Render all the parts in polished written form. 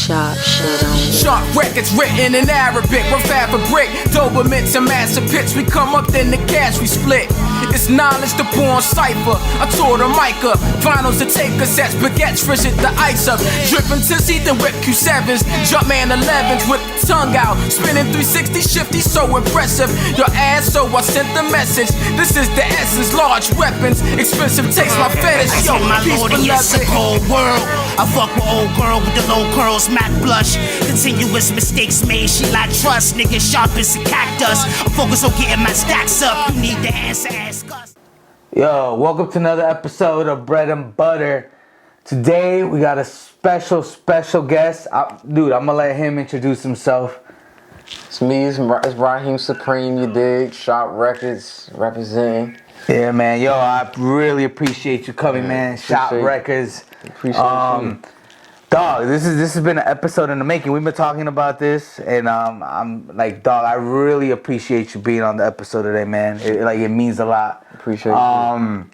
Sharp shit on it. Sharp records written in Arabic. We're fabric, Dobermans and master pits. We come up, then the cash we split. It's knowledge to pour on cipher. I tore the mic up. Vinyls to take cassettes, baguettes, fresh it, the ice up. Dripping Tizzy, then whip Q7s. Jumpman 11s with the tongue out. Spinning 360 shifty, so impressive. Your ass, so I sent the message. This is the essence, large weapons. Expensive taste, my fetish. I Yo, say my peace, lord, it's a cold world. I fuck with old girl with the low curls, Mac blush. Continuous mistakes made, she lack trust. Nigga sharp as a cactus. I'm focused on getting my stacks up. You need the answer, ask us. Yo, welcome to another episode of Bread and Butter. Today we got a special guest. Dude, I'm gonna let him introduce himself. It's me, it's Rahiem Supreme, you dig? Shop Records representing. Yeah, man. Yo, I really appreciate you coming, man. Shop Records. Appreciate you. Dog, this has been an episode in the making. We've been talking about this, and I'm like, dog, I really appreciate you being on the episode today, man. It means a lot. Appreciate you.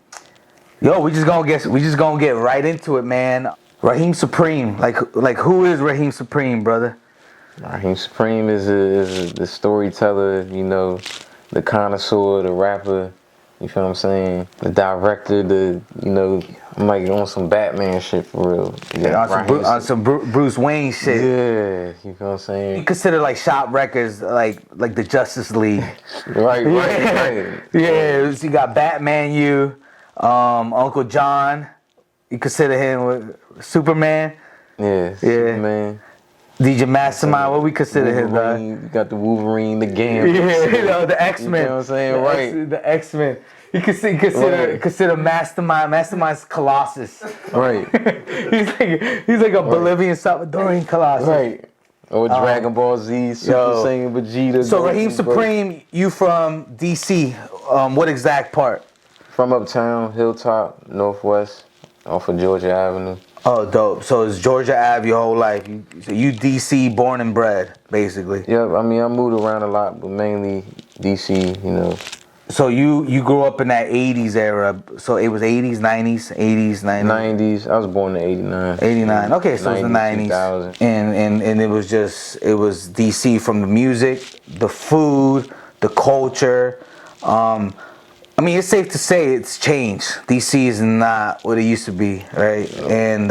Yo, we just gonna get right into it, man. Rahiem Supreme, like who is Rahiem Supreme, brother? Rahiem Supreme is the storyteller, you know, the connoisseur, the rapper. You feel what I'm saying? The director, I'm like on some Batman shit for real. On some Bruce Wayne shit. Yeah, you feel what I'm saying? You consider like Shop Records like the Justice League. right. Yeah, so you got Batman, Uncle John. You consider him with Superman. Yeah, Superman. DJ Mastermind, what we consider him, dog? You got the Wolverine, the Gambit. Yeah, the X-Men. You know what I'm saying? Right. The X-Men. You consider Mastermind. Mastermind's Colossus. Right. he's like a Bolivian Salvadorian Colossus. Right. Or Dragon Ball Z, Super Saiyan Vegeta. So Rahiem Supreme, you from DC. What exact part? From uptown, Hilltop, Northwest, off of Georgia Avenue. Oh, dope. So it's Georgia Ave your whole life. You DC born and bred, basically. Yeah, I mean, I moved around a lot, but mainly DC, you know. So you grew up in that 80s era. So it was 80s, 90s, 80s, 90s? 90s. I was born in 89. 89. Okay, so it's the 90s. 2000. And it was DC from the music, the food, the culture. I mean, it's safe to say it's changed. DC is not what it used to be, right? And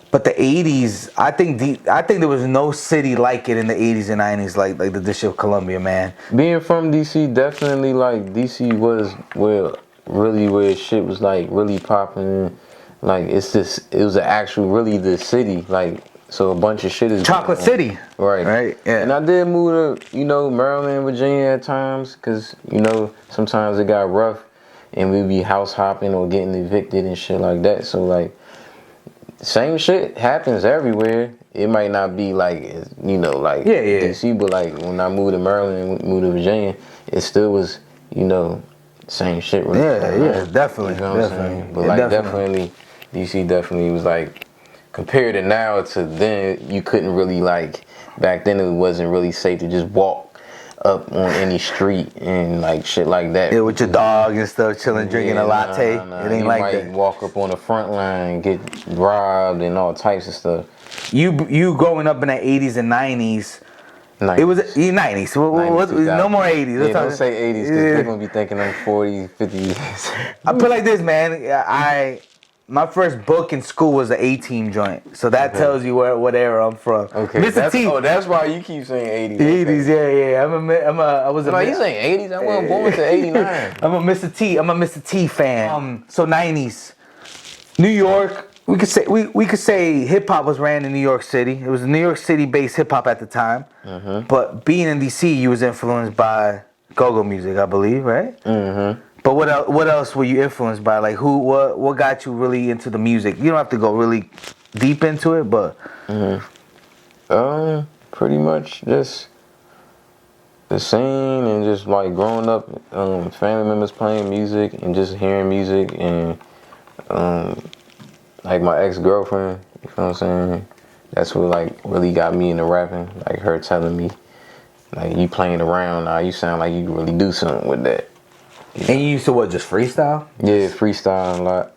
but the 80s, I think there was no city like it in the 80s and 90s, like the District of Columbia, man. Being from DC, definitely like DC was where shit was like really popping. Like it was really the city, like. So a bunch of shit is Chocolate City. Right. Yeah. And I did move to, Maryland, Virginia at times, because, sometimes it got rough and we'd be house hopping or getting evicted and shit like that. So, like, same shit happens everywhere. It might not be like, DC, but like when I moved to Maryland and moved to Virginia, it still was, same shit. Yeah, definitely. You know what I'm saying? But definitely, DC definitely was like, compared to now to then, you couldn't really back then it wasn't really safe to just walk up on any street and shit like that. Yeah, with your dog and stuff, chilling, drinking a latte. Nah. It ain't you like might that. Walk up on the front line, get robbed and all types of stuff. You growing up in the 80s and 90s. 90s. It was 90s. No more 80s. Yeah, don't say 80s because they're going to be thinking I'm 40, 50 years. I put it like this, man. My first book in school was an A-Team joint, so that tells you what era I'm from. Okay, Mr. T. That's why you keep saying 80s. 80s, yeah. You saying 80s? I wasn't born to 89. I'm a Mr. T fan. So 90s, New York. We could say hip hop was ran in New York City. It was New York City based hip hop at the time. Mm-hmm. But being in DC, you was influenced by go-go music, I believe, right? Mm-hmm. But what else were you influenced by? Like what got you really into the music? You don't have to go really deep into it, but pretty much just the scene and just like growing up, family members playing music and just hearing music and like my ex-girlfriend, you know what I'm saying? That's what like really got me into rapping. Like her telling me, like you playing around now, you sound like you can really do something with that. And you used to just freestyle? Yeah, freestyle a lot.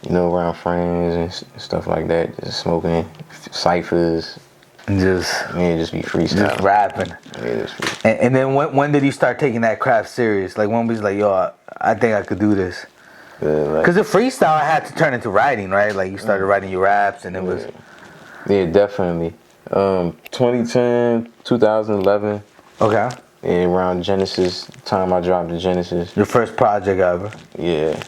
Around friends and stuff like that. Just smoking, ciphers. And just Just be freestyle. just rapping. Yeah, just free. And then when did you start taking that craft serious? Like when was like, yo, I think I could do this. Because the freestyle had to turn into writing, right? Like you started writing your raps, and it was. Yeah, definitely. 2010, 2011. Okay. And around Genesis time, I dropped the Genesis. Your first project ever. Yeah.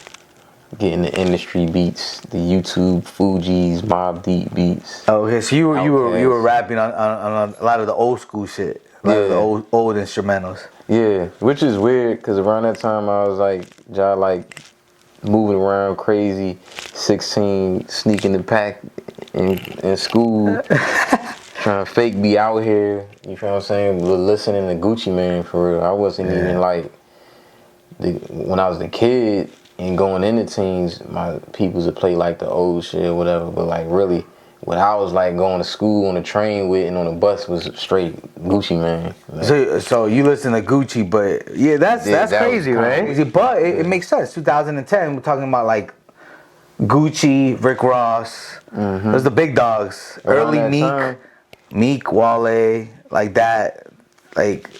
Getting the industry beats, the YouTube Fuji's, Mob Deep beats. Oh, okay. So you were Outkast. rapping on a lot of the old school shit, a lot of the old instrumentals. Yeah, which is weird because around that time I was like moving around crazy, 16, sneaking the pack in school, trying to fake be out here. You feel what I'm saying? Listening to Gucci Mane for real. I wasn't even like when I was a kid and going into teens, my peoples would play like the old shit or whatever. But like really, what I was like going to school on the train with and on the bus was straight Gucci Mane. Like, So you listen to Gucci, but that's that crazy, was right? kinda- But it makes sense. 2010, we're talking about like Gucci, Rick Ross. Those the big dogs. Around Early that Meek, Wale, like that, like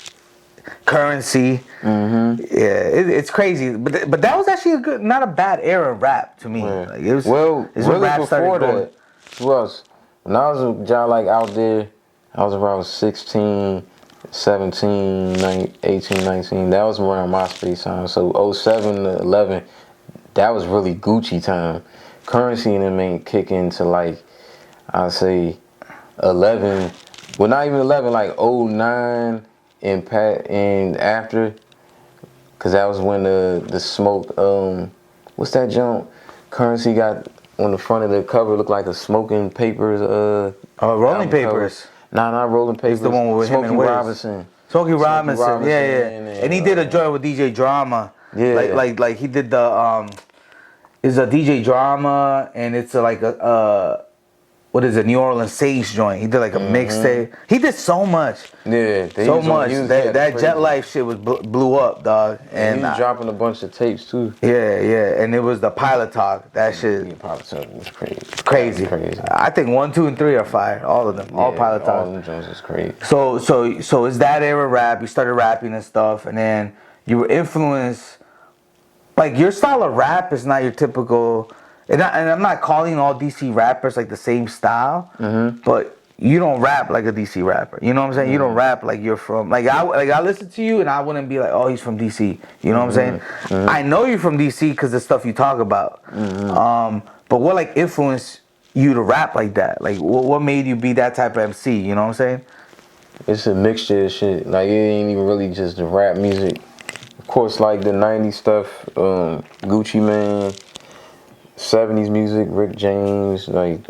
Currency. Yeah, it's crazy. But that was actually not a bad era of rap to me. Yeah. Like, it was Well, it's when really rap started before going. that, who else? When I was a guy like out there, I was around 16, 17, 18, 19. That was around MySpace time. So 07 to 11, that was really Gucci time. Currency and them ain't kick into like, I'd say 11. Well, not even 11, like 09 and after. Cause that was when the smoke, what's that jump? Currency got on the front of the cover looked like a smoking papers. Rolling album Papers. cover. Nah, not rolling papers. It's the one with him Smokey and Wiz. Robinson. Smokey Robinson, yeah. and, And he did a joint with DJ Drama. Yeah. Like he did the it's a DJ Drama, and it's like a what is it, New Orleans Sage joint. He did like a mixtape. He did so much. Yeah, So much. That Jet Life shit was blew up, dog. And And he was dropping a bunch of tapes too. yeah. And it was the Pilot Talk. That shit Yeah, Pilot Talk was crazy. crazy. Crazy. I think 1, 2, and 3 are fire. All of them. All Yeah, Pilot Talk. All them joints is crazy. So it's that era rap. You started rapping and stuff, and then you were influenced. Like your style of rap is not your typical. And I'm not calling all DC rappers like the same style, but you don't rap like a DC rapper. You know what I'm saying? You don't rap like you're from. I listen to you and I wouldn't be like, oh, he's from DC. You know what I'm saying? I know you're from DC because the stuff you talk about. But what like influenced you to rap like that? Like what made you be that type of MC? You know what I'm saying? It's a mixture of shit. Like it ain't even really just the rap music. Of course, like the 90s stuff, Gucci Mane, 70s music, Rick James, like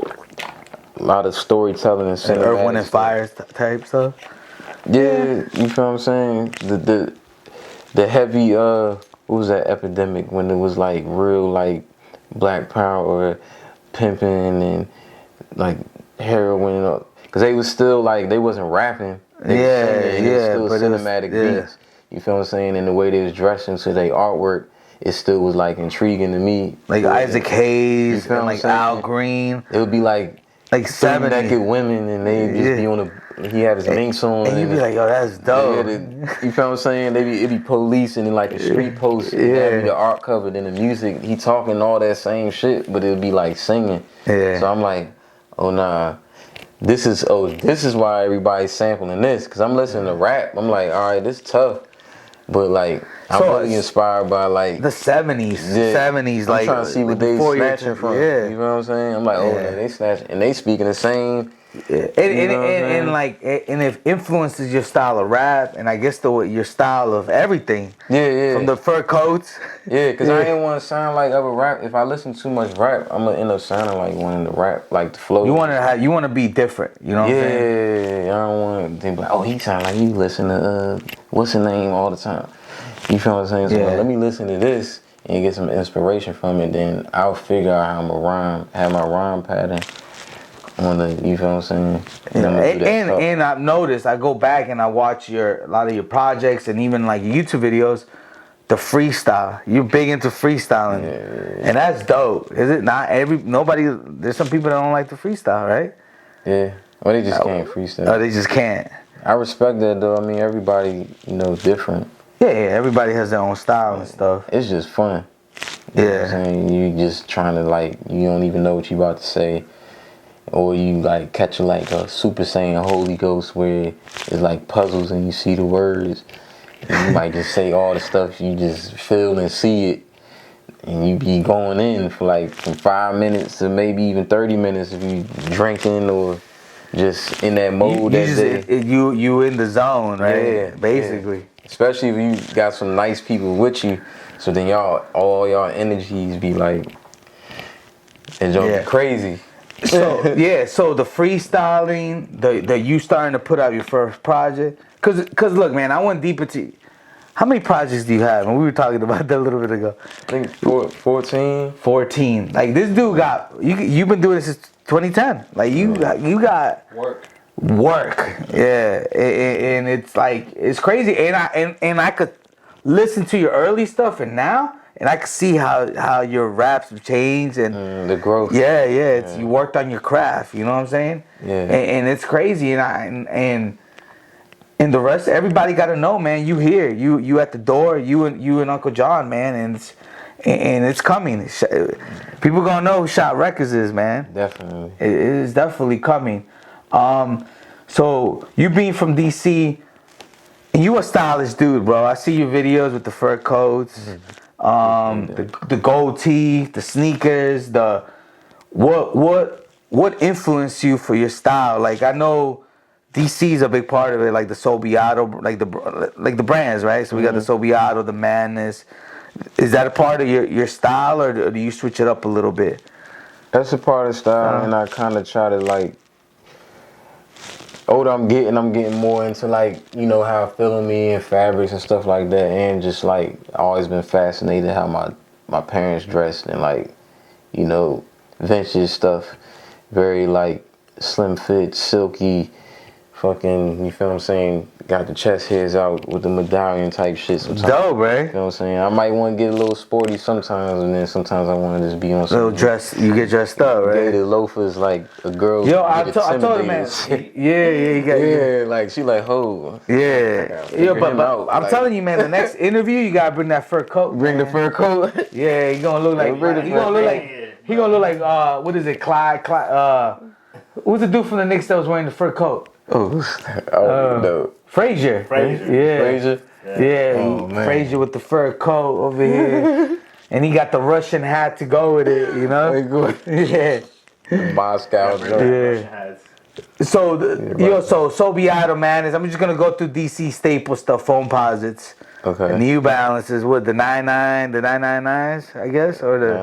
a lot of storytelling and cinematic Earth, Wind, and stuff. Fire type stuff. Yeah, you feel what I'm saying? The heavy what was that epidemic when it was like real like Black Power, pimping and like heroin, because they was still like they wasn't rapping. They was singing, and it was still but it was- cinematic beats. You feel what I'm saying? And the way they was dressing to their artwork, it still was like intriguing to me. Like Isaac Hayes feel and what like I'm Al saying? Green. It would be like Like 70. naked women, and they just be on the. He have his minks on, And you'd be like, yo, that's dope. you feel what I'm saying? It'd be police and then like a street post. Yeah. That'd be the art cover, then the music. He talking all that same shit, but it'd be like singing. Yeah. So I'm like, oh nah, this is why everybody's sampling this, because I'm listening to rap. I'm like, all right, this tough, but like I'm So really inspired by like the 70s. yeah, 70s, I'm like trying to see what they before snatching from. Yeah. You know what I'm saying? I'm like, oh, Yeah. they snatching, and they speaking the same. Yeah. You know what I'm saying? Like it influences your style of rap, and I guess your style of everything. Yeah. From the fur coats. Yeah, because I didn't want to sound like other rap. If I listen too much rap, I'm gonna end up sounding like one of the rap, like the flow. You want to be different. You know what I'm saying? Yeah, I don't want to be like, oh, he sound like he listen to what's the name all the time. You feel what I'm saying? So Yeah. let me listen to this and get some inspiration from it. Then I'll figure out how I'm gonna rhyme, have my rhyme pattern on the. You feel what I'm saying? And, I'm gonna do that And I've noticed, I go back and I watch a lot of your projects and even like YouTube videos, the freestyle. You're big into freestyling. Yeah. And that's dope. Is it not? There's some people that don't like the freestyle, right? Yeah. Well, they just can't freestyle. Oh, they just can't. I respect that though. I mean, everybody, different. Yeah, everybody has their own style and stuff. It's just fun. You know what I'm saying? You just trying to you don't even know what you about to say. Or you catch a Super Saiyan Holy Ghost where it's like puzzles and you see the words. And you might just say all the stuff you just feel and see it. And you be going in for from 5 minutes to maybe even 30 minutes if you drinking or just in that mode You in the zone, right? Yeah, basically. Yeah. Especially if you got some nice people with you, so then all y'all energies be enjoying crazy. So so the freestyling, the you starting to put out your first project, cause look, man, I went deep into. How many projects do you have? And we were talking about that a little bit ago. I think 14. 14. Like this dude got you've been doing this since 2010. Like you got work. Yeah, and it's it's crazy. And I could listen to your early stuff and now, and I could see how your raps have changed and the growth. Yeah. It's you worked on your craft. You know what I'm saying? Yeah. And it's crazy. And the rest, everybody got to know, man. You here, you at the door, you and Uncle John, man, and it's coming. People gonna know who Shot Records is, man. Definitely, it is definitely coming. So you being from DC, and you a stylish dude, bro. I see your videos with the fur coats, the gold teeth, the sneakers. What influenced you for your style? Like I know. DC is a big part of it, like the Sobiato, like the brands, right? So we got the Sobiato, the Madness. Is that a part of your style, or do you switch it up a little bit? That's a part of the style, and I kind of try to older I'm getting more into how I feel in me and fabrics and stuff like that, and just always been fascinated how my parents dressed and vintage stuff, very slim fit, silky. Fucking, you feel what I'm saying? Got the chest hairs out with the medallion type shit sometimes. Dope, right? You know what I'm saying? I might want to get a little sporty sometimes, and then sometimes I want to just be on some little dress. You get dressed up, right? Gated loafers like a girl. Yo, I told her, man. Yeah, you got. Yeah, she ho. Yeah, but I'm telling you, man. The next interview, you gotta bring that fur coat. Bring the fur coat. Yeah, he gonna look like. He gonna look like. What is it, Clyde? Who's the dude from the Knicks that was wearing the fur coat? No. Frazier. Yeah. Frazier. Yeah. Oh, man. Frazier with the fur coat over here. And he got the Russian hat to go with it, you know? Yeah. Moscow. Yeah. So, so Sobiato, man, I'm just going to go through DC staple stuff, foam posits. Okay. The New Balances, what, the 999s, I guess? Or the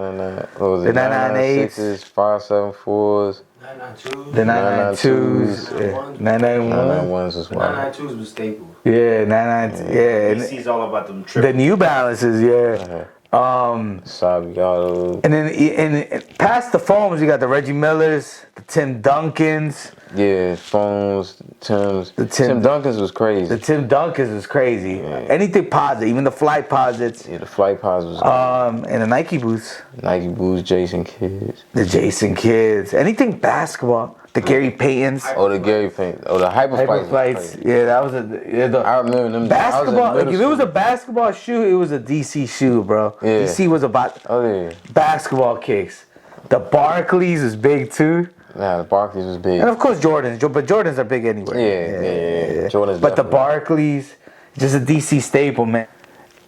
998s? 574s. The 992s, 991s as well. 992s was staple. Yeah, 992. Yeah, DC's all about them triple. the New Balances, yeah. Sabiato. And then past the foams, you got the Reggie Millers, the Tim Duncans. Yeah, foams, Tims. The Tim Duncans was crazy. The Tim Duncans was crazy. Yeah. Anything posit, even the flight posits. Yeah, the flight posits was crazy. And the Nike boots. Nike boots, Jason Kids. The Jason Kids. Anything basketball. The Gary Paytons. Oh, the Gary Payton. Oh, the Hyperflights. Yeah, that was I remember them. Basketball. If it was a basketball shoe, it was a DC shoe, bro. Yeah. DC was about yeah. basketball kicks. The Barclays is big too. Yeah, the Barclays was big. And of course Jordans, but Jordans are big anyway. Yeah. Jordans. But the Barclays, just a DC staple, man.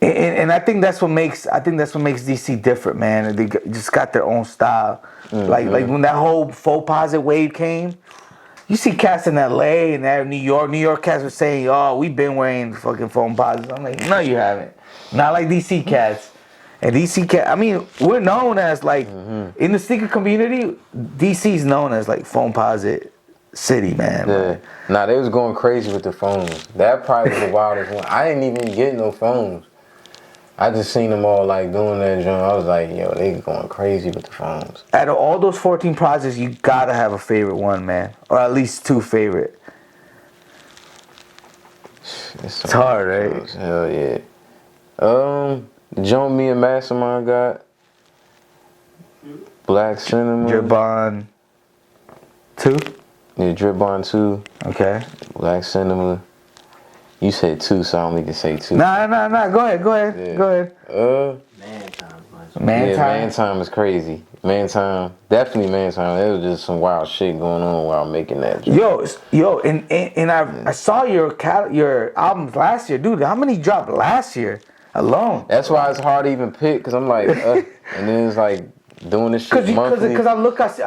And I think that's what makes DC different, man. They just got their own style. Mm-hmm. Like when that whole faux posit wave came, you see cats in LA and that New York cats were saying, "Oh, we've been wearing fucking foam posits." I'm like, no, you haven't. Not like DC cats. And DC cat, I mean, we're known as in the sneaker community, DC's known as foam posit city, man. Yeah. Nah, they was going crazy with the phones. That probably was the wildest one. I didn't even get no phones. I just seen them all doing that joint. I was like, yo, they going crazy with the phones. Out of all those 14 projects, you gotta have a favorite one, man, or at least two favorite. It's hard, right? Hell yeah. The joint me and Mastermind got. Black Cinnamon. Jabon 2. Yeah, Drip Barn 2. Okay. Black Cinema. You said 2, so I only can say 2. Nah. Go ahead. Yeah. Go ahead. Man time. Man Yeah, time. Man Time is crazy. Man Time, definitely Man Time. It was just some wild shit going on while making that. Yo, and I saw your albums last year, dude. How many dropped last year alone? That's why it's hard to even pick, cause I'm like, and then it's like doing this shit monthly. Because I look at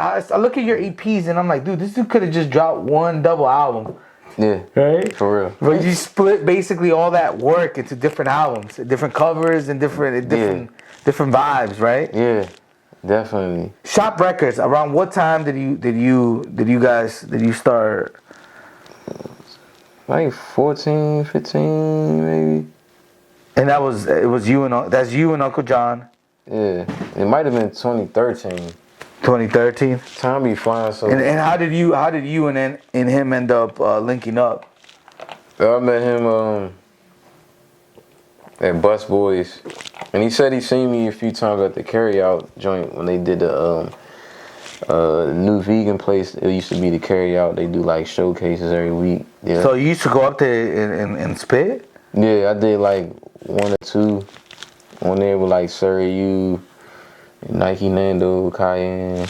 your EPs and I'm like, dude, this dude could have just dropped one double album. Yeah, Right? for real. But you split basically all that work into different albums, different covers, and different vibes, right? Yeah, definitely. Shop Records. Around what time did you start? Like 14, 15, maybe. And that's you and Uncle John. Yeah, it might have been 2013. 2013. Time be flying so. And how did you and him end up linking up? I met him at Bus Boys, and he said he seen me a few times at the carryout joint when they did the new vegan place. It used to be the carryout. They do like showcases every week. Yeah. So you used to go up there and spit? Yeah, I did like 1 or 2 on there with like Surrey U, Nike Nando, Cayenne,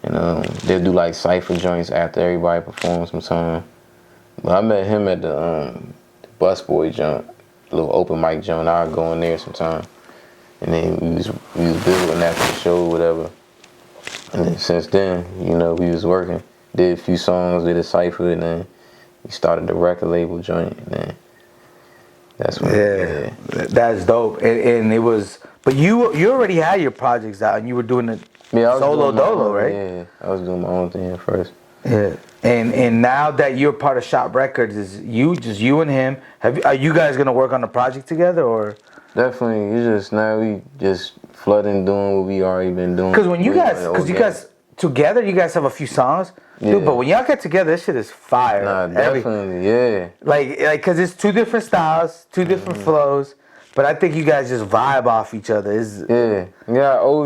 and they'll do like cypher joints after everybody performs sometime. But I met him at the Bus Boy joint, little open mic joint. I'd go in there sometime, and then we was building after the show or whatever. And then since then, you know, we was working, did a few songs, did a cypher, and then we started the record label joint, and then that's when. Yeah. That's dope. And it was, but you already had your projects out and you were doing it solo dolo, right? Yeah, I was doing my own thing at first. Yeah. And now that you're part of Shop Records, is you and him? Are you guys gonna work on the project together or? Definitely, now we just flooding doing what we already been doing. Because you guys together, you guys have a few songs, Yeah. dude. But when y'all get together, this shit is fire. Nah, definitely, yeah. Like, cause it's 2 different styles, 2 different flows. But I think you guys just vibe off each other. Yeah,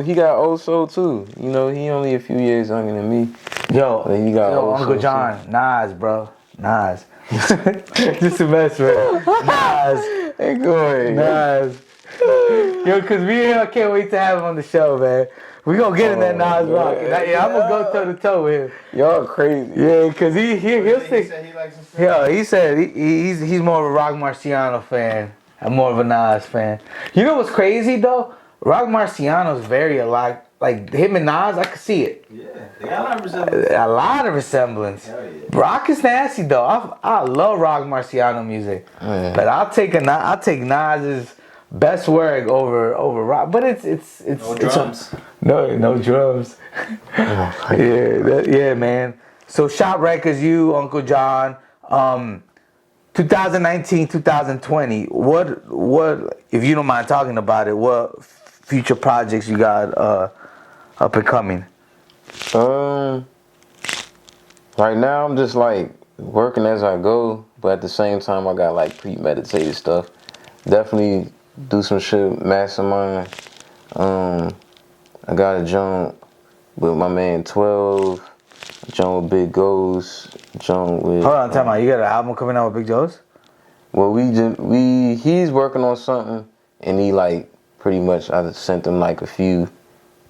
he got old soul too. You know, he only a few years younger than me. He got old Uncle soul John, too. Nas, bro, Nas. Just a mess, bro. Nas. Hey, go ahead. Nas. Yo, cause I can't wait to have him on the show, man. We gonna get in that Nas rock. I'm gonna go toe to toe with him. Y'all crazy. Yeah, cause he'll He say. said he likes himself. Yeah, he said he's more of a Rock Marciano fan. I'm more of a Nas fan. You know what's crazy though? Rock Marciano's very alike. Like him and Nas, I could see it. Yeah, they got a lot of resemblance. A lot of resemblance. Hell yeah. Rock is nasty though. I love Rock Marciano music, but I'll take Nas's best work over Rock. But it's No drums. No drums. Yeah, man. So Shop Records, you, Uncle John, 2019, 2020. What if you don't mind talking about it? What future projects you got up and coming? Right now I'm just like working as I go, but at the same time I got like premeditated stuff. Definitely do some shit, mastermind. I got a joint with my man 12, a joint with Big Ghost, a joint with. Hold on, time out. You got an album coming out with Big Joe's? Well, he's working on something, and he like pretty much I sent him like a few,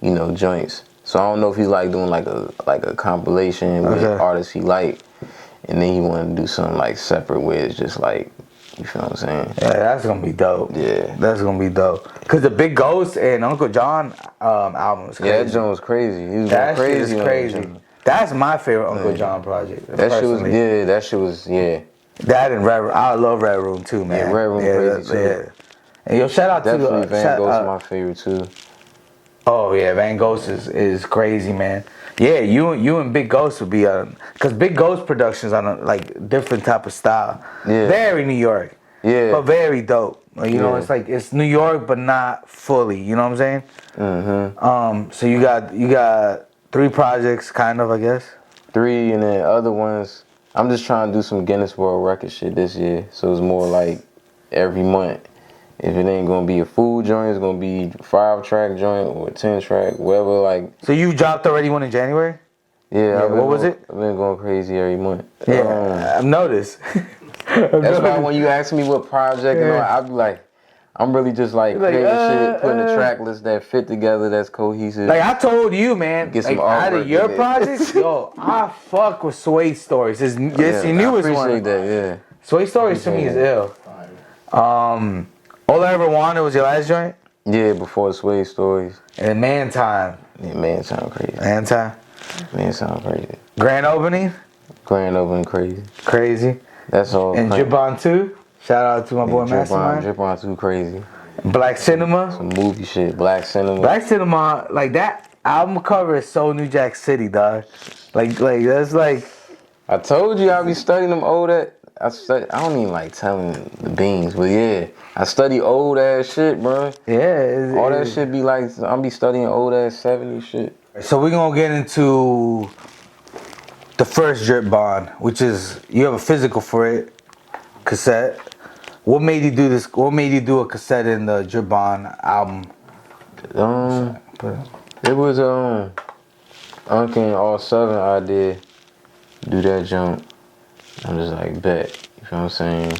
you know, joints. So I don't know if he's like doing like a compilation with artists he like, and then he wanted to do something like separate where it's just like, you feel what I'm saying? Yeah, that's gonna be dope. Yeah, that's gonna be dope. Cause the Big Ghost and Uncle John album is crazy. Yeah, that joint was crazy. He was that crazy. Shit is crazy. That's my favorite Uncle John project. That shit was That shit was That and Red Room. I love Red Room too, man. Yeah, Red Room crazy too. Yeah. And yo, shout out definitely to Van Gogh is my favorite too. Oh yeah, Van Ghost is crazy, man. Yeah, you and Big Ghost would be cause Big Ghost Productions on a like different type of style. Yeah. Very New York. Yeah. But very dope. You know, it's like it's New York but not fully. You know what I'm saying? Mm-hmm. So you got 3 projects, kind of, I guess. 3, and then other ones. I'm just trying to do some Guinness World Record shit this year. So it's more like every month. If it ain't gonna be a full joint, it's gonna be 5-track joint or a 10-track, whatever. Like. So you dropped already one in January? Yeah, what was it? I've been going crazy every month. Yeah, I've noticed. That's why when you ask me what project and all, I be like, I'm really just like creating shit, putting a track list that fit together, that's cohesive. Like I told you, man, Get some like out artwork of your in it. projects, yo, I fuck with Sway Stories. It's your newest I one. appreciate that, yeah. Sway Stories to me is ill. All I Ever Wanted was your last joint? Yeah, before Sway Stories. And Man Time. Yeah, man, sound crazy. Man Time. Man, sound crazy. Grand Opening? Grand opening crazy. Crazy. That's all. And Drip On 2? Shout out to my boy Mastermind. Drip on too crazy. Black Cinema? Some movie shit. Black Cinema. Black Cinema, like that album cover is so New Jack City, dog. Like that's like... I told you I be studying them old ass. I don't even like telling the beans, but yeah, I study old ass shit, bro. Yeah. All that shit be like, I'll be studying old ass 70s shit. So we're gonna get into the first Drip Bond, which is, you have a physical for it, cassette. What made you do this? What made you do a cassette in the Drip Bond album? It was Uncle and All 7 idea. Do that jump. I'm just like, bet. You feel what I'm saying?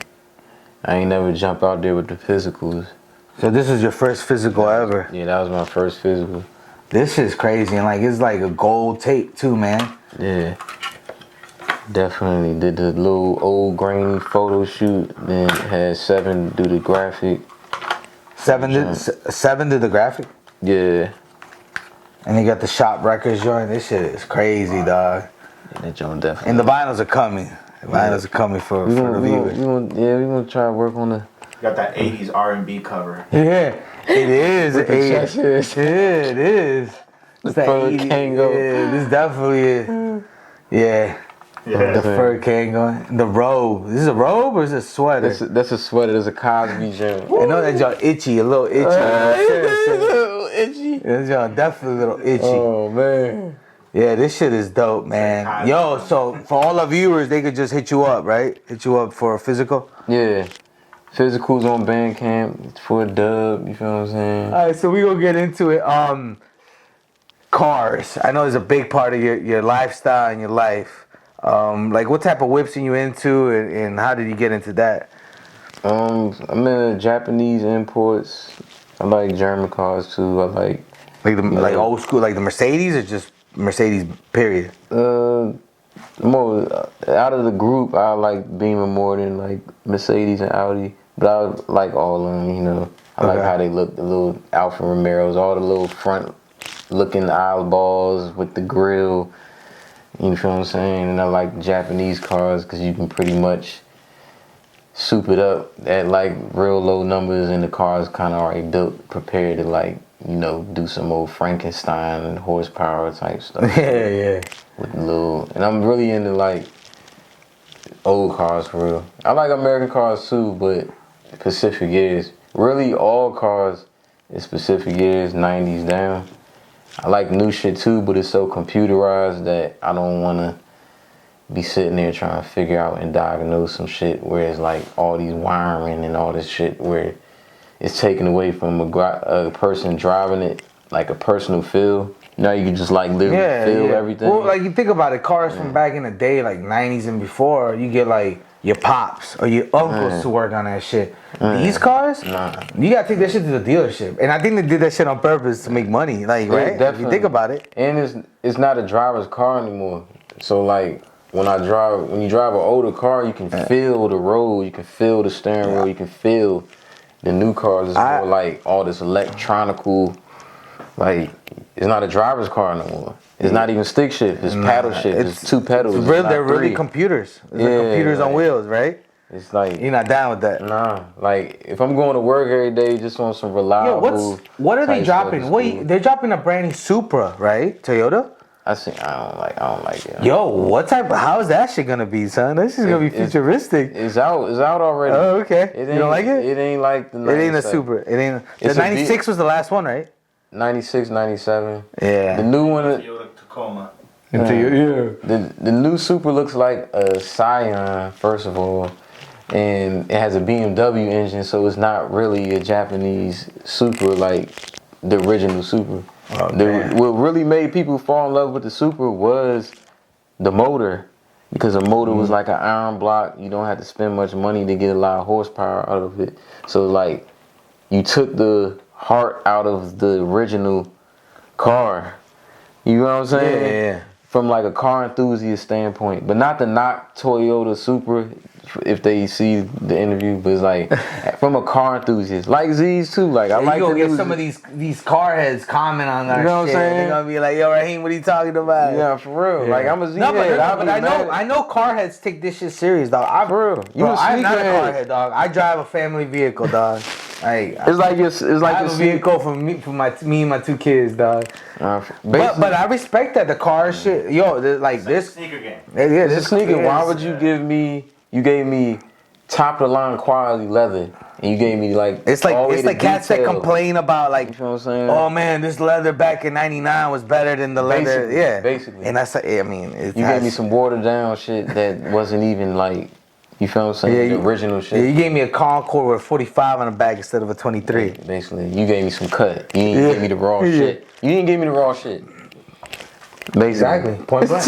I ain't never jump out there with the physicals. So this is your first physical ever. Yeah, that was my first physical. This is crazy, and like it's like a gold tape too, man. Yeah. Definitely did the little old grainy photo shoot. Then had 7 do the graphic. 7 did the graphic? Yeah. And you got the Shop Records joint. This shit is crazy, dog. Yeah, that joint definitely. And the vinyls are coming. The vinyls are coming for the viewers. We gonna try to work on the... Got that 80s R&B cover. Yeah, it is. With the chest. Yeah, it is. It's that fur 80s. Kango. Yeah, this definitely is. Yeah. The fur Kango. The robe. This is a robe or is it a sweater? That's a sweater. That's a Cosby jump. I know that y'all itchy, a little itchy. A little itchy. This y'all definitely a little itchy. Oh man. Yeah, this shit is dope, man. Yo, so for all our viewers, they could just hit you up, right? Hit you up for a physical? Yeah. Physicals on Bandcamp for a dub, you feel what I'm saying? All right, so we gonna get into it. Cars. I know it's a big part of your lifestyle and your life. Like what type of whips are you into and how did you get into that? I'm into Japanese imports. I like German cars too. I like like old school, like the Mercedes or just Mercedes period? More out of the group, I like Beamer more than like Mercedes and Audi. But I like all of them, you know. I like how they look, the little Alfa Romeos, all the little front looking eyeballs with the grill. You feel what I'm saying? And I like Japanese cars because you can pretty much soup it up at like real low numbers and the car's kind of already built, prepared to like, you know, do some old Frankenstein and horsepower type stuff. Yeah. With little, and I'm really into like old cars for real. I like American cars too, but Pacific years. Really all cars is Pacific years, 90s down. I like new shit too, but it's so computerized that I don't want to be sitting there trying to figure out and diagnose some shit where it's like all these wiring and all this shit where it's taken away from a person driving it, like a personal feel. You know, you can just like live and feel everything. Well, like you think about it, cars from back in the day, like 90s and before, you get like your pops or your uncles to work on that shit. These cars, you gotta take that shit to the dealership. And I think they did that shit on purpose to make money, like, right? Definitely. If you think about it. And it's not a driver's car anymore. So like when you drive an older car, you can feel the road, you can feel the steering wheel, you can feel the new cars. It's more like all this electronical, like it's not a driver's car no more. It's not even stick shift. It's paddle shift. It's 2 pedals. They're really computers. It's like computers on wheels, right? It's like you're not down with that. Nah, like if I'm going to work every day, just on some reliable. What are they dropping? They're dropping a brand new Supra, right? Toyota. I don't like it. Yo, how is that shit gonna be, son? This is gonna be futuristic. It's out already. Oh, okay. You don't like it? It ain't like the. It ain't a Supra. It ain't. The 96 was the last one, right? 96, 97. Yeah. The new one. Toyota Tacoma. The new Supra looks like a Scion, first of all, and it has a BMW engine, so it's not really a Japanese Supra like the original Supra. What really made people fall in love with the Super was the motor, because the motor was like an iron block. You don't have to spend much money to get a lot of horsepower out of it. So like, you took the heart out of the original car. You know what I'm saying? Yeah. From like a car enthusiast standpoint, but not to knock Toyota Supra if they see the interview, but it's like from a car enthusiast, like Z's too. Like I like you to gonna get do some of these car heads comment on our You know what I'm shit. saying? They're gonna be like, "Yo, Rahiem, what are you talking about?" Yeah, for real. Like I'm a Z No, head. but I know car heads take this shit serious, dog. For real. You Bro, a I'm not a sneakerhead. car head, dog. I drive a family vehicle, dog. It's like I have a vehicle for me and my 2 kids, dog. But I respect that the car shit, yo, like this Sneaker game. Yeah, this sneaker. Why would you give me? You gave me top of the line quality leather, and you gave me like It's all the way like to cats that detail. complain about like, You feel what I'm saying? oh man, this leather back in '99 was better than the leather. Basically, Yeah, basically. And that's I mean, it You has, gave me some watered down shit that wasn't even like, you feel what I'm saying? The original shit. Yeah, you gave me a Concord with a 45 on the back instead of a 23. Basically, you gave me some cut. You didn't give me the raw shit. You didn't give me the raw shit. Basically. Exactly. Point blank.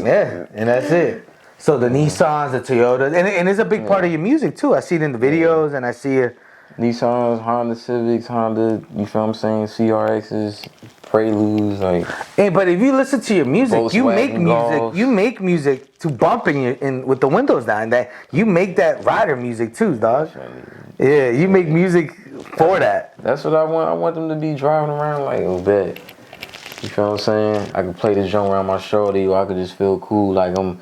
Yeah, and that's it. So the Nissans, the Toyotas, and it's a big part of your music too. I see it in the videos, and I see it. Nissans, Honda Civics, Honda, you feel what I'm saying? CRXs, Preludes, like. Hey, but if you listen to your music, you make Volkswagen music. Golfs. You make music to bump in with the windows down. That you make that rider music too, dog. Yeah, you make music for that. That's what I want. I want them to be driving around like, oh, bet. You feel what I'm saying? I can play this joint around my shorty, or I could just feel cool, like I'm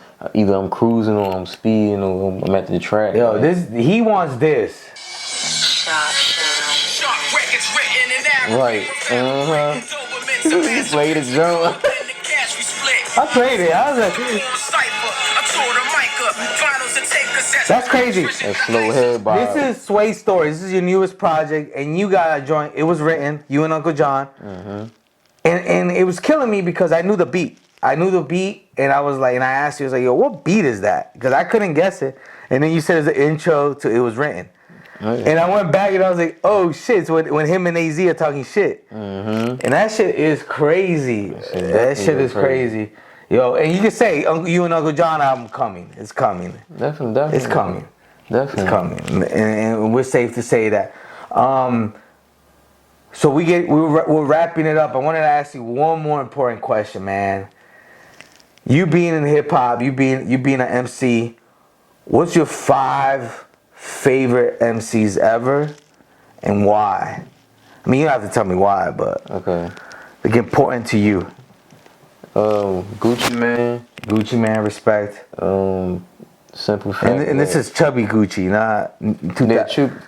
cruising or I'm speeding or I'm at the track. Yo, like. he wants this. Sharp records written in Arabic. Right. Play the joint. I played it. I was like, that's crazy. That slow head by. This is Sway's story. This is your newest project, and you got a joint. It was written, you and Uncle John. And it was killing me because I knew the beat. And I was like, and I asked you, I was like, yo, what beat is that? Because I couldn't guess it. And then you said it's an intro to It Was Written. Oh, yeah. And I went back and I was like, oh shit, it's when him and AZ are talking shit. And that shit is crazy. That shit is crazy. Yo, and you can say, you and Uncle John album coming. It's coming. Definitely. It's coming. Definitely. It's coming. And we're safe to say that. So we're wrapping it up. I wanted to ask you one more important question, man. You being in hip hop, you being an MC, what's your 5 favorite MCs ever, and why? I mean, you don't have to tell me why, but Okay. like important to you. Gucci Man, Respect. Simple Fact. And this is chubby Gucci, not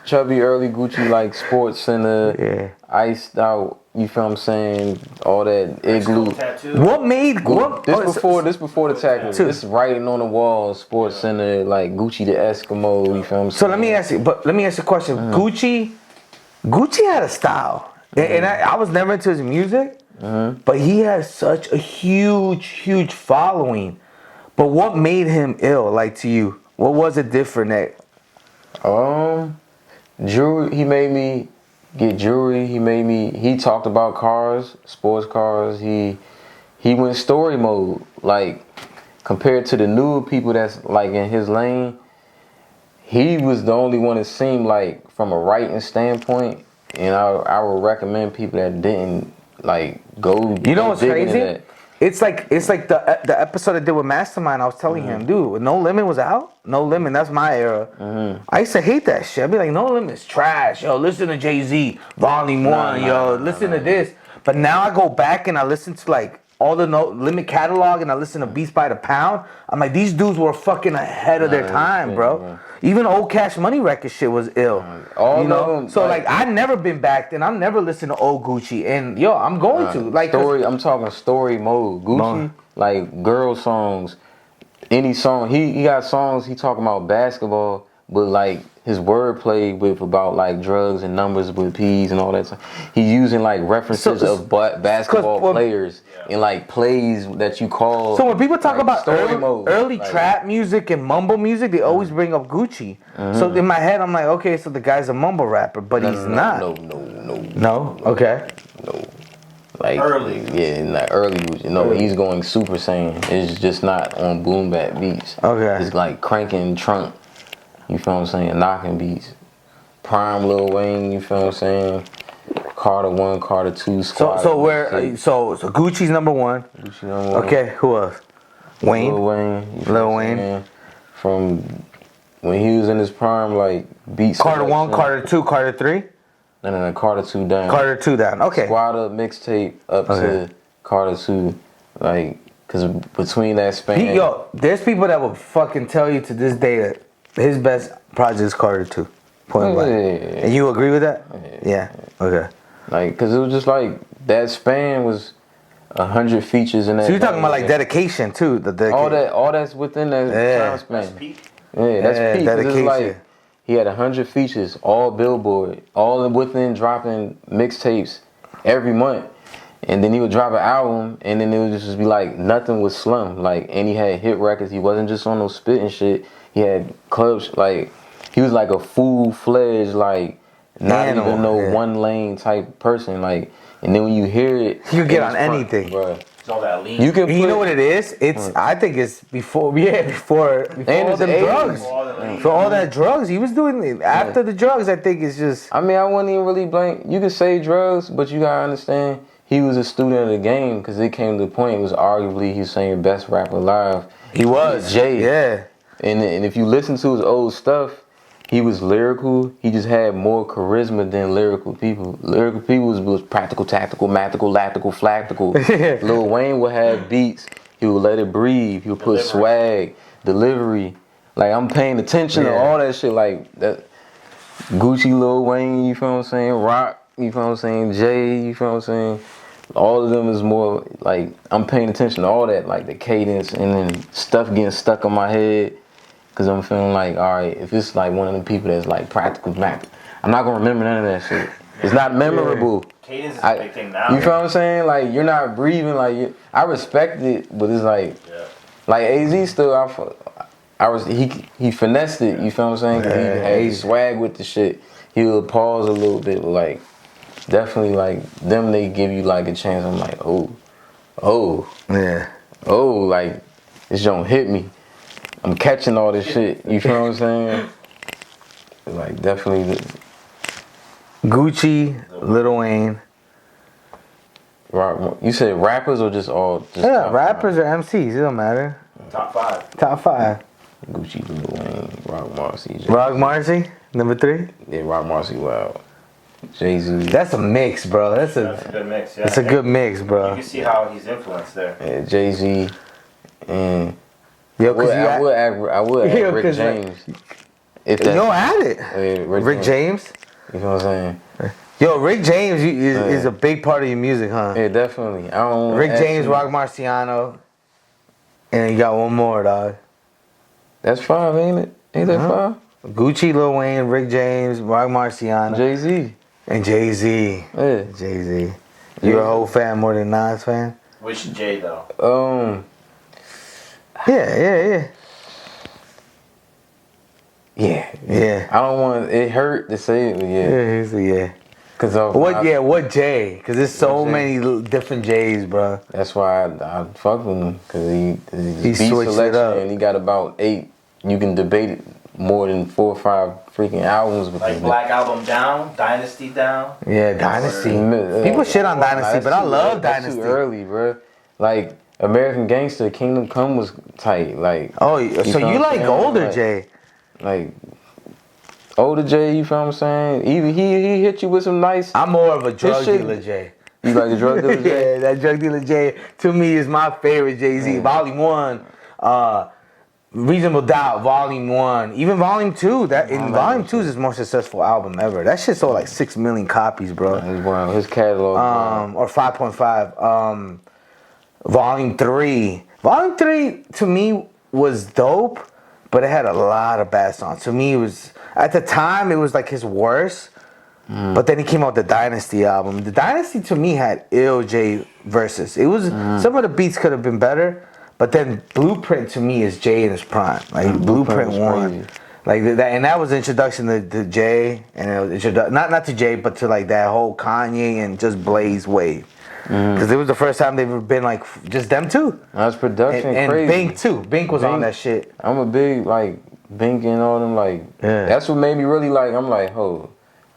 Chubby early Gucci, like Sports Center, Yeah. iced out. You feel what I'm saying? All that igloo. Tattoo. What made what? This before the tackle. This writing on the wall, Sports Center, like Gucci the Eskimo. You feel what I'm saying? So let me ask you a question. Gucci had a style, and I was never into his music, but he has such a huge following. But what made him ill, like to you? What was it different that? Jewelry. He made me get jewelry. He talked about cars, sports cars. He went story mode. Like compared to the newer people that's like in his lane, he was the only one that seemed like from a writing standpoint. And I would recommend people that didn't like go. You know what's dig into crazy? that. It's like the episode I did with Mastermind. I was telling him, dude, No Limit was out. No Limit, that's my era. I used to hate that shit. I'd be like, No Limit's trash. Yo, listen to Jay-Z, Volume 1. Listen to this. But now I go back and I listen to like all the No Limit catalog and I listen to Beats by the Pound. I'm like, these dudes were fucking ahead of their time, bro. Even old Cash Money record shit was ill. All you know? of them, So like I never been back and I've never listened to old Gucci. And yo, I'm going to. Like story, I'm talking story mode. Gucci, like girl songs, any song. He got songs he talking about basketball, but like his wordplay with about like drugs and numbers with P's and all that stuff. He using like references of basketball players and like plays that you call. So when people talk like, about story mode, early like, trap music and mumble music, they always bring up Gucci. So in my head, I'm like, okay, so the guy's a mumble rapper, but he's not. No. No? Okay. like Early. Yeah, in the early. You know, he's going Super Saiyan. It's just not on boom bap beats. Okay. It's like cranking trunk. You feel what I'm saying? Knocking beats. Prime Lil Wayne. You feel what I'm saying? Carter 1, Carter 2, Squad. So where? So Gucci's number one. Gucci number 1. Okay, who else? Wayne. Lil Wayne. You feel Lil what I'm Wayne. saying? From when he was in his prime, like beats. Carter 1, Carter 2, Carter 3. And then Carter 2 down. Carter 2 down. Okay. Squad Up mixtape up Okay. to Carter 2. Like, because between that span. Yo, there's people that will fucking tell you to this day that his best project is Carter 2. Point blank. Yeah. And you agree with that? Yeah. Okay. Like, because it was just like, that span was 100 features in that. So you're talking about like dedication too, the dedication. All that's within that time span. That's peak. Yeah, that's Yeah, peak. 'Cause it's dedication. like, he had 100 features, all Billboard, all within dropping mixtapes every month. And then he would drop an album, and then it would just be like, nothing was slum. Like, and he had hit records. He wasn't just on no spitting shit. He had clubs, like, he was like a full-fledged, like, not Animal, even no yeah. one lane type person. Like, and then when you hear it, You get it's on fun, anything. bruh. It's all that lean. You can You put, know what it is? It's I think it's before all And it's them 80s. drugs. All that lean. For all that drugs, he was doing it. After the drugs, I think it's just I mean, I wouldn't even really blame. You could say drugs, but you gotta understand he was a student of the game because it came to the point. It was arguably he was saying best rapper alive. he was. Jay. Yeah. And if you listen to his old stuff, he was lyrical. He just had more charisma than lyrical people. Lyrical people was practical, tactical, mathical, lactical, flactical. Lil Wayne would have beats. He would let it breathe. He would put swag, delivery. Like, I'm paying attention to Yeah. all that shit. Like that. Gucci, Lil Wayne, you feel what I'm saying? Rock, you feel what I'm saying? Jay, you feel what I'm saying? All of them is more like, I'm paying attention to all that, like the cadence and then stuff getting stuck in my head. Cause I'm feeling like, all right, if it's like one of them people that's like practical, I'm not gonna remember none of that shit. It's not memorable. Cadence is a big thing now. You feel what I'm saying? Like, you're not breathing. Like, I respect it, but it's like, like AZ still, he finessed it. You feel what I'm saying? 'Cause he had swag with the shit. He would pause a little bit, but like, definitely like them. They give you like a chance. I'm like, oh, Yeah. like this don't hit me. I'm catching all this shit. You feel what I'm saying? Like, definitely. Gucci, Lil Wayne. You said rappers or just all? Just Yeah, top rappers or MCs, it don't matter. Top 5. Top 5. five? Gucci, Lil Wayne, Rock Marcy. Rock Marcy, number 3. Yeah, Rock Marcy, wow. Jay-Z. That's a mix, bro. That's That's a a good mix. Yeah. it's a good mix, You bro. can see how he's influenced there. Yeah, Jay-Z. And Yo, cause I would add Yeah, Rick 'cause, like, James. If that's, yo, add it. Rick James. You know what I'm saying? Yo, Rick James is a big part of your music, huh? Yeah, definitely. I don't. Rick James, actually- Rock Marciano, and you got one more, dog. That's 5, ain't it? Ain't that 5? Gucci, Lil Wayne, Rick James, Rock Marciano, Jay-Z. and Jay-Z. Yeah. Jay-Z. You a whole fan more than Nas fan? Which Jay though? Yeah. Yeah. I don't want. It hurt to say it, but Yeah. Cause What Jay? Because there's so What Jay? many different J's, bro. That's why I fuck with him, cause he beat switched it selection up. and he got about 8. You can debate it more than 4 or 5 freaking albums with Like this. Black Album down, Dynasty down. Yeah, Dynasty. nigga. People shit on Nah, Dynasty, that's but I too love early. That's Dynasty. too early, bro. Like American Gangster, Kingdom Come was tight. Like, Oh, so feel you what I'm like saying? older Like- Jay? like older Jay, you feel what I'm saying? Even he hit you with some nice. I'm more of a drug shit- dealer Jay. You like a drug dealer Jay? Yeah, that drug dealer Jay to me is my favorite Jay-Z. Volume 1, Reasonable Doubt, Volume 1, even Volume 2. Volume 2 is his most successful album ever. That shit sold like 6 million copies, bro. Wow, his catalog. Or 5.5. Volume 3. Volume 3 to me was dope, but it had a lot of bad songs. To me, it was at the time it was like his worst. But then he came out with the Dynasty album. The Dynasty to me had ill Jay verses. It was some of the beats could have been better, but then Blueprint to me is Jay in his prime. Like Blueprint was won. crazy. Like that, and that was the introduction to Jay, and it was not to Jay, but to like that whole Kanye and Just Blaze wave. because it was the first time they've ever been like just them two. That's production And crazy. Bink too. Bink was on that shit. I'm a big like Bink and all them like. Yeah. That's what made me really like. I'm like, oh,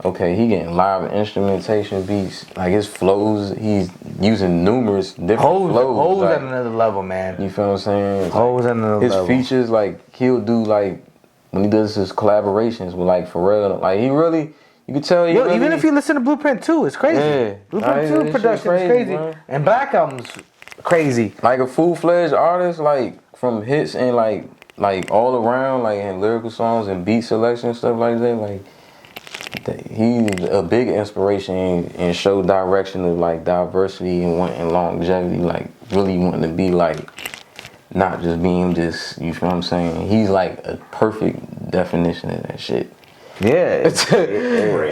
okay, he getting live instrumentation beats. Like his flows, he's using numerous different flows. Hoes like, at another level, man. you feel what I'm saying? Hoes at another His level. features, like he'll do like when he does his collaborations with like Pharrell, like he really, you can tell he Yo, really, even if you listen to Blueprint 2, it's crazy. Yeah. Blueprint 2 This production shit is crazy. bro. And Black Album's crazy. like a full-fledged artist, like from hits and like all around, like in lyrical songs and beat selection and stuff like that, like he's a big inspiration and show direction of like diversity and wanting longevity, like really wanting to be like not just being just, you feel what I'm saying? He's like a perfect definition of that shit. Yeah.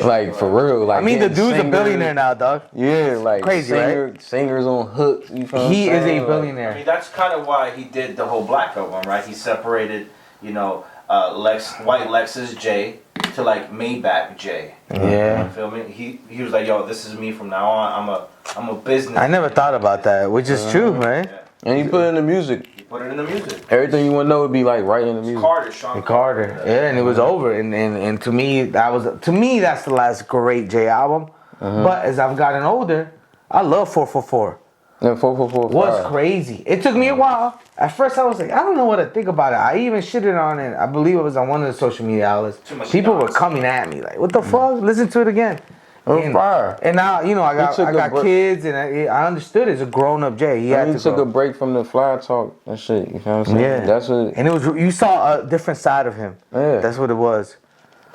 Like for real, like I mean, the getting dude's a singers- billionaire now, dog. Yeah, like Crazy, right? Singers on hooks. You feel what He I'm is saying? a Like, billionaire. I mean, that's kind of why he did the whole Black Album, right? He separated, you know, white Lexus J to like Maybach J. Yeah. You feel me? He was like, yo, this is me from now on. I'm a business. I never thought about that, which is true, right? Yeah. and he put it in the music. He put it in the music. Everything you want to know would be like right in the music. Sean Carter. Yeah, and it was over. And to me, that's the last great J album. But as I've gotten older, I love 444. Yeah, 444. Was crazy. It took me a while. At first, I was like, I don't know what to think about it. I even shitted on it. I believe it was on one of the social media outlets. Too much People were nonsense. coming at me like, "What the fuck? Listen to it again." was fire. And now, you know, I got took a break. kids, and I understood it's a grown-up Jay. He had He to took grow. a break from the fly talk and shit. You feel what I'm saying? Yeah, That's what. And it was, you saw a different side of him. Yeah. That's what it was.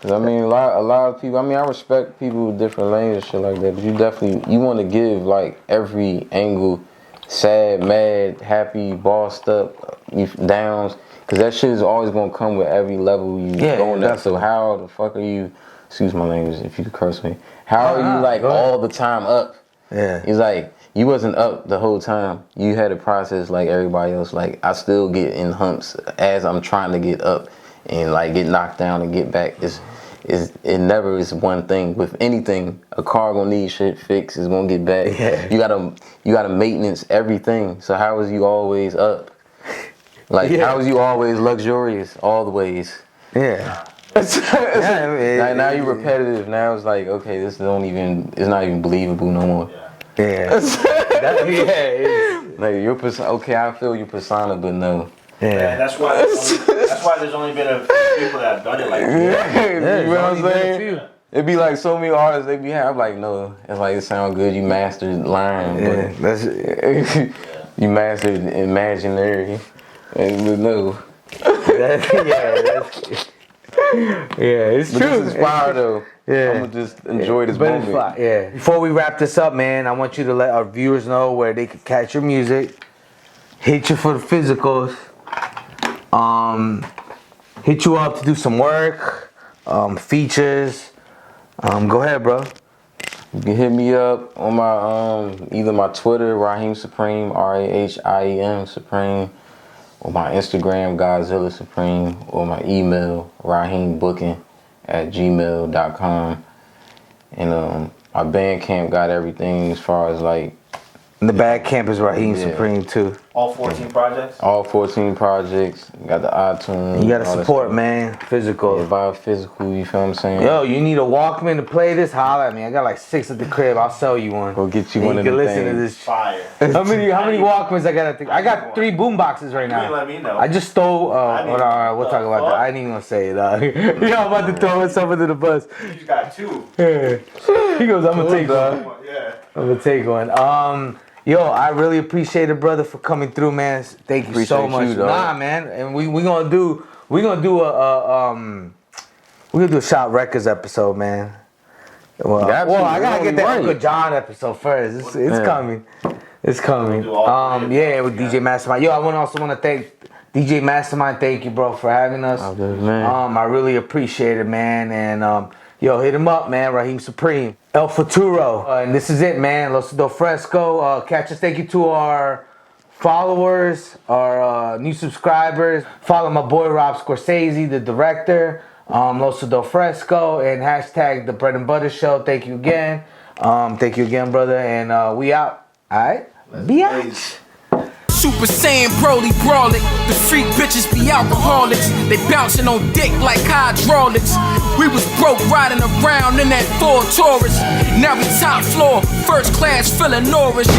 'Cause I mean, a lot of people. I mean, I respect people with different lanes and shit like that. But you want to give like every angle, sad, mad, happy, bossed up, downs. Cause that shit is always gonna come with every level you going up. So how the fuck are you? Excuse my language if you could curse me. How are you like all the time up? Yeah. It's like you wasn't up the whole time. You had a process like everybody else. Like I still get in humps as I'm trying to get up and like get knocked down and get back. It never is one thing. With anything, a car gonna need shit fixed. It's gonna get back. Yeah. You gotta maintenance everything. So how is you always up? Like how is you always luxurious all the ways? Yeah. Now you repetitive. Now it's like okay, it's not even believable no more. Yeah. Like your persona. Okay, I feel your persona, but no. And Yeah. that's why there's only been a few people that have done it like that. You know what I'm saying? It'd be like so many artists they be having like no, it's like it sound good. You mastered line, Yeah. That's but you mastered imaginary, and no. It's But true. this is fire though. Yeah. I'm gonna just enjoy this But it's moment. fine, yeah. Before we wrap this up, man, I want you to let our viewers know where they can catch your music, hit you for the physicals, hit you up to do some work, features. Go ahead, bro. You can hit me up on my either my Twitter, Rahiem Supreme, Rahiem Supreme, or my Instagram, Godzilla Supreme, or my email, raheembooking@gmail.com. And my Bandcamp got everything as far as like The Bad Camp is Rahiem Yeah. Supreme too. All 14 projects. all 14 projects. Got the iTunes. You gotta all that support, stuff. man. Physical. Yeah, buy physical, you feel what I'm saying? Yo, you need a Walkman to play this? Holla at me. I got like 6 at the crib. I'll sell you one. Go get you And one you of can the listen to things. this. Fire. How many Walkmans I got at the? I got 3 boom boxes right You ain't now. let me know. I just stole. I Hold on, we'll talk about that. I ain't even gonna say it. Yo, I'm about to throw myself under the bus. You just got 2. He goes, I'm gonna take one. Yeah. I'm gonna take one. Yo, I really appreciate it, brother, for coming through, man. Thank you so Appreciate much. you, dog. Nah, man, and we gonna do a Shop Records episode, man. Well, Absolutely. I gotta get that Right. Uncle John episode first. It's coming. It's coming. We'll do all three. Yeah, with DJ Mastermind. Yo, I also want to thank DJ Mastermind. Thank you, bro, for having us. Oh, good, man. I really appreciate it, man. And yo, hit him up, man. Rahiem Supreme, El Futuro, and this is it, man. Los Do Fresco. Catch us. Thank you to our followers, our new subscribers. Follow my boy Rob Scorsese, the director. Los Do Fresco, and hashtag the Bread and Butter Show. Thank you again. Brother. And we out. Alright? Biatch. Super Saiyan Broly Brawlic. The freak bitches be alcoholics. They bouncing on dick like hydraulics. We was broke riding around in that Ford Taurus. Now we top floor, first class feeling nourished.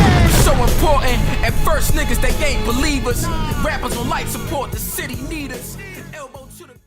So important. At first niggas they ain't believers. Rappers on life support, the city need us.